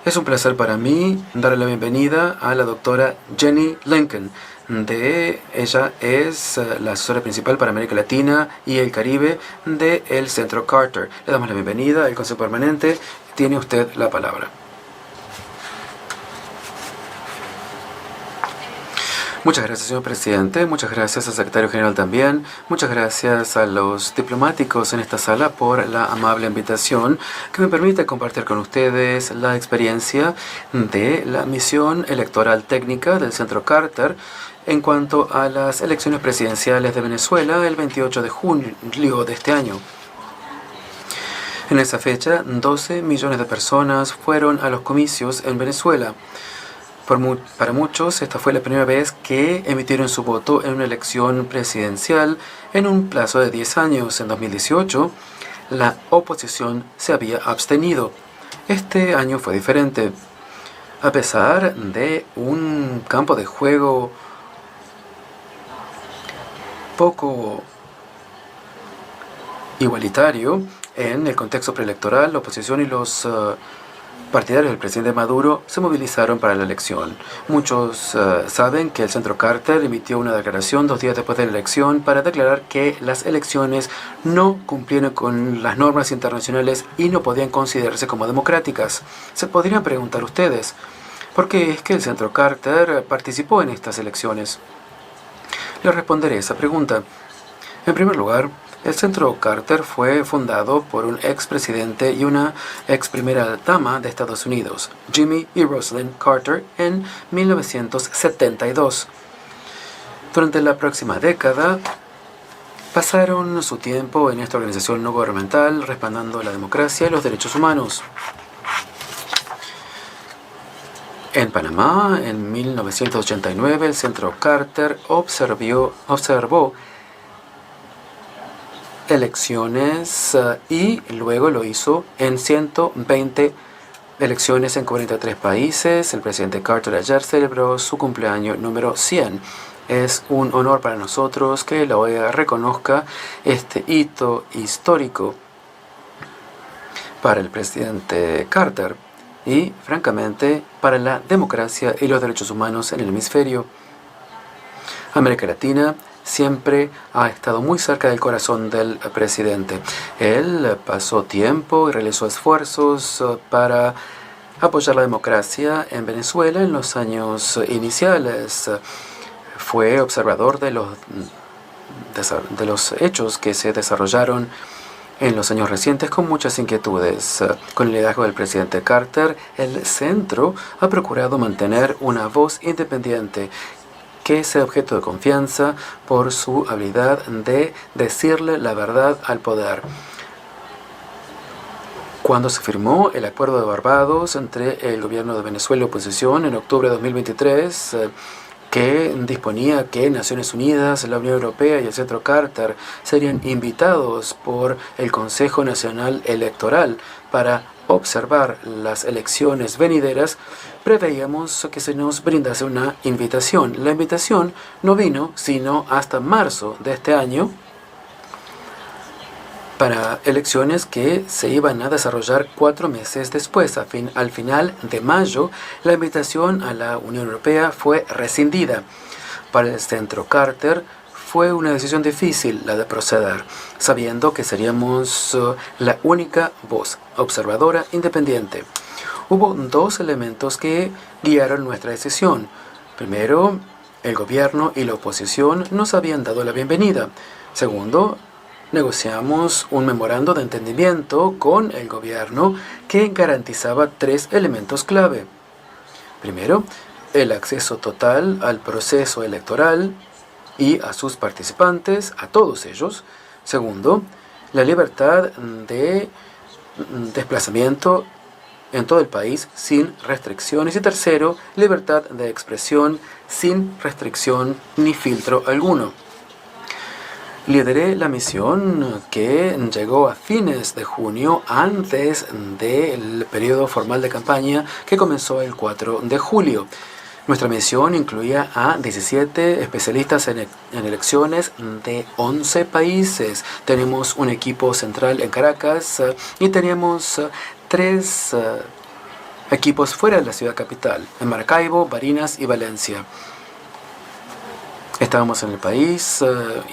Es un placer para mí darle la bienvenida a la doctora Jenny Lincoln. Ella es la asesora principal para América Latina y el Caribe del Centro Carter. Le damos la bienvenida al Consejo Permanente. Tiene usted la palabra. Muchas gracias, señor presidente. Muchas gracias al secretario general también. Muchas gracias a los diplomáticos en esta sala por la amable invitación que me permite compartir con ustedes la experiencia de la misión electoral técnica del Centro Carter en cuanto a las elecciones presidenciales de Venezuela el 28 de julio de este año. En esa fecha, 12 millones de personas fueron a los comicios en Venezuela. Para muchos, esta fue la primera vez que emitieron su voto en una elección presidencial en un plazo de 10 años. En 2018, la oposición se había abstenido. Este año fue diferente. A pesar de un campo de juego poco igualitario en el contexto preelectoral, la oposición y los partidarios del presidente Maduro se movilizaron para la elección. Muchos saben que el Centro Carter emitió una declaración 2 días después de la elección para declarar que las elecciones no cumplieron con las normas internacionales y no podían considerarse como democráticas. Se podrían preguntar ustedes, ¿por qué es que el Centro Carter participó en estas elecciones? Les responderé esa pregunta. En primer lugar, el Centro Carter fue fundado por un expresidente y una ex primera dama de Estados Unidos, Jimmy y Rosalynn Carter, en 1972. Durante la próxima década, pasaron su tiempo en esta organización no gubernamental, respaldando la democracia y los derechos humanos. En Panamá, en 1989, el Centro Carter observó elecciones y luego lo hizo en 120 elecciones en 43 países. El presidente Carter ayer celebró su cumpleaños número 100. Es un honor para nosotros que la OEA reconozca este hito histórico para el presidente Carter y, francamente, para la democracia y los derechos humanos en el hemisferio. América Latina siempre ha estado muy cerca del corazón del presidente. Él pasó tiempo y realizó esfuerzos para apoyar la democracia en Venezuela en los años iniciales. Fue observador de los hechos que se desarrollaron en los años recientes con muchas inquietudes. Con el liderazgo del presidente Carter, el centro ha procurado mantener una voz independiente que sea objeto de confianza por su habilidad de decirle la verdad al poder. Cuando se firmó el Acuerdo de Barbados entre el gobierno de Venezuela y la oposición en octubre de 2023, que disponía que Naciones Unidas, la Unión Europea y el Centro Carter serían invitados por el Consejo Nacional Electoral para observar las elecciones venideras, preveíamos que se nos brindase una invitación. La invitación no vino sino hasta marzo de este año para elecciones que se iban a desarrollar 4 meses después. Al final de mayo, la invitación a la Unión Europea fue rescindida. Para el Centro Carter fue una decisión difícil la de proceder, sabiendo que seríamos la única voz observadora independiente. Hubo 2 elementos que guiaron nuestra decisión. Primero, el gobierno y la oposición nos habían dado la bienvenida. Segundo, negociamos un memorando de entendimiento con el gobierno que garantizaba 3 elementos clave. Primero, el acceso total al proceso electoral y a sus participantes, a todos ellos. Segundo, la libertad de desplazamiento en todo el país sin restricciones. Y tercero, libertad de expresión sin restricción ni filtro alguno. Lideré la misión que llegó a fines de junio, antes del periodo formal de campaña que comenzó el 4 de julio. Nuestra misión incluía a 17 especialistas en elecciones de 11 países. Tenemos un equipo central en Caracas y teníamos 3 equipos fuera de la ciudad capital, en Maracaibo, Barinas y Valencia. Estábamos en el país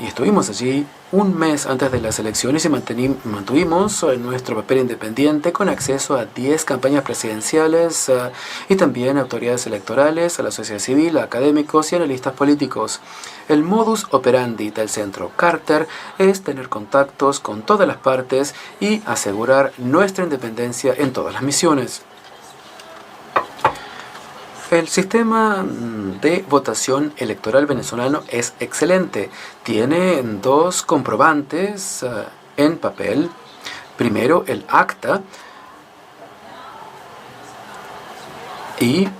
y estuvimos allí un mes antes de las elecciones y mantuvimos nuestro papel independiente con acceso a 10 campañas presidenciales y también a autoridades electorales, a la sociedad civil, a académicos y analistas políticos. El modus operandi del Centro Carter es tener contactos con todas las partes y asegurar nuestra independencia en todas las misiones. El sistema de votación electoral venezolano es excelente. Tiene dos comprobantes en papel. Primero, el acta. Y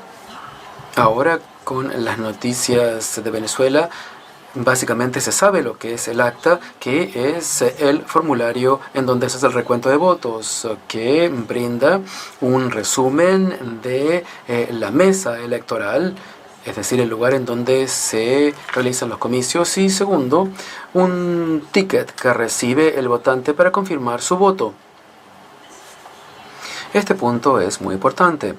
ahora con las noticias de Venezuela, básicamente se sabe lo que es el acta, que es el formulario en donde se hace el recuento de votos, que brinda un resumen de la mesa electoral, es decir, el lugar en donde se realizan los comicios, y segundo, un ticket que recibe el votante para confirmar su voto. Este punto es muy importante.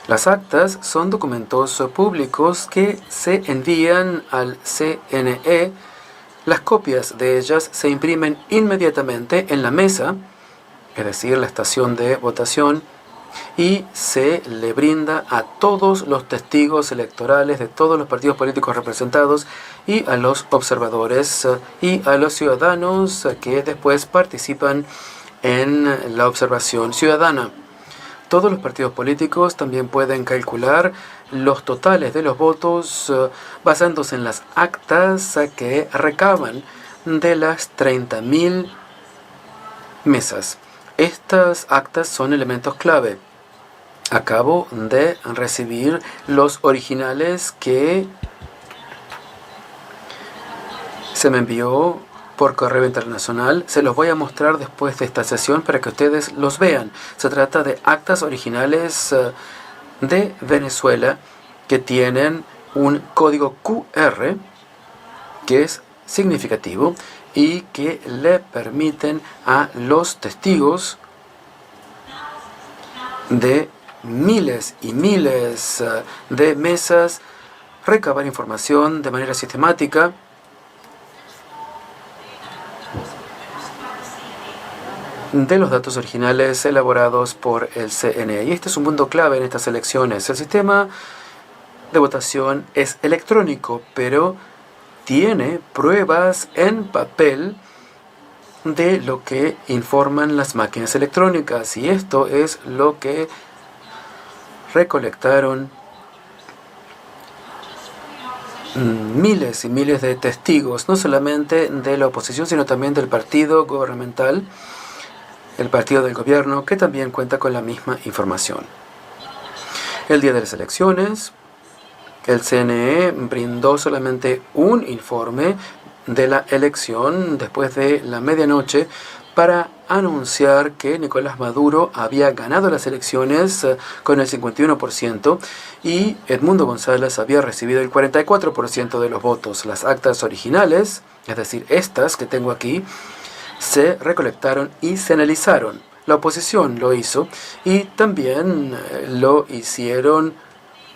Las actas son documentos públicos que se envían al CNE. Las copias de ellas se imprimen inmediatamente en la mesa, es decir, la estación de votación, y se le brinda a todos los testigos electorales de todos los partidos políticos representados y a los observadores y a los ciudadanos que después participan en la observación ciudadana. Todos los partidos políticos también pueden calcular los totales de los votos basándose en las actas que recaban de las 30.000 mesas. Estas actas son elementos clave. Acabo de recibir los originales que se me envió por correo internacional. Se los voy a mostrar después de esta sesión para que ustedes los vean. Se trata de actas originales de Venezuela que tienen un código QR que es significativo y que le permiten a los testigos de miles y miles de mesas recabar información de manera sistemática de los datos originales elaborados por el CNE. Y este es un punto clave en estas elecciones. El sistema de votación es electrónico, pero tiene pruebas en papel de lo que informan las máquinas electrónicas. Y esto es lo que recolectaron miles y miles de testigos, no solamente de la oposición, sino también del partido gubernamental, el partido del gobierno, que también cuenta con la misma información. El día de las elecciones, el CNE brindó solamente un informe de la elección después de la medianoche para anunciar que Nicolás Maduro había ganado las elecciones con el 51% y Edmundo González había recibido el 44% de los votos. Las actas originales, es decir, estas que tengo aquí, se recolectaron y se analizaron. La oposición lo hizo y también lo hicieron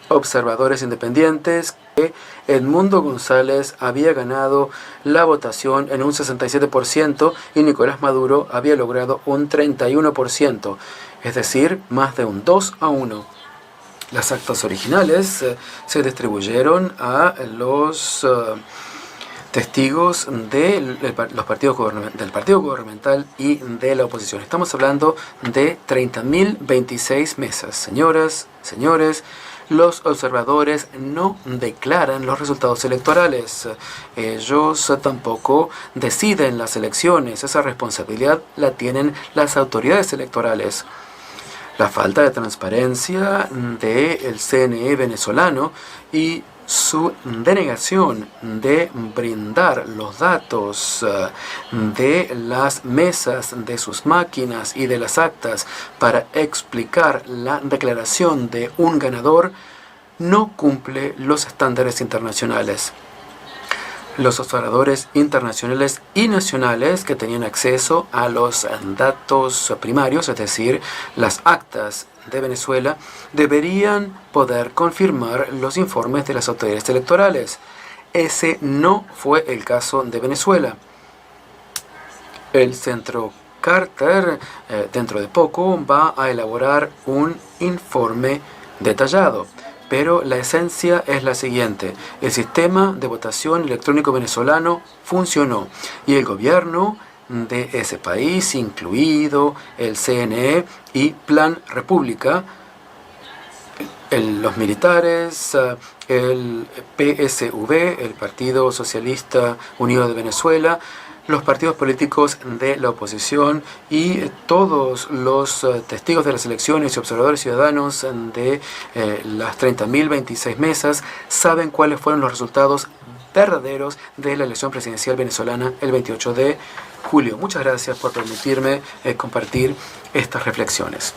observadores independientes, que Edmundo González había ganado la votación en un 67% y Nicolás Maduro había logrado un 31%, es decir, más de un 2-1. Las actas originales se distribuyeron a los testigos de los partidos del partido gubernamental y de la oposición. Estamos hablando de 30.026 mesas. Señoras, señores, los observadores no declaran los resultados electorales. Ellos tampoco deciden las elecciones. Esa responsabilidad la tienen las autoridades electorales. La falta de transparencia del CNE venezolano y su denegación de brindar los datos de las mesas, de sus máquinas y de las actas para explicar la declaración de un ganador no cumple los estándares internacionales. Los observadores internacionales y nacionales que tenían acceso a los datos primarios, es decir, las actas de Venezuela, deberían poder confirmar los informes de las autoridades electorales. Ese no fue el caso de Venezuela. El Centro Carter, dentro de poco, va a elaborar un informe detallado. Pero la esencia es la siguiente: el sistema de votación electrónico venezolano funcionó y el gobierno de ese país, incluido el CNE y Plan República, los militares, el PSV, el Partido Socialista Unido de Venezuela, los partidos políticos de la oposición y todos los testigos de las elecciones y observadores ciudadanos de las 30.026 mesas saben cuáles fueron los resultados verdaderos de la elección presidencial venezolana el 28 de julio. Muchas gracias por permitirme compartir estas reflexiones.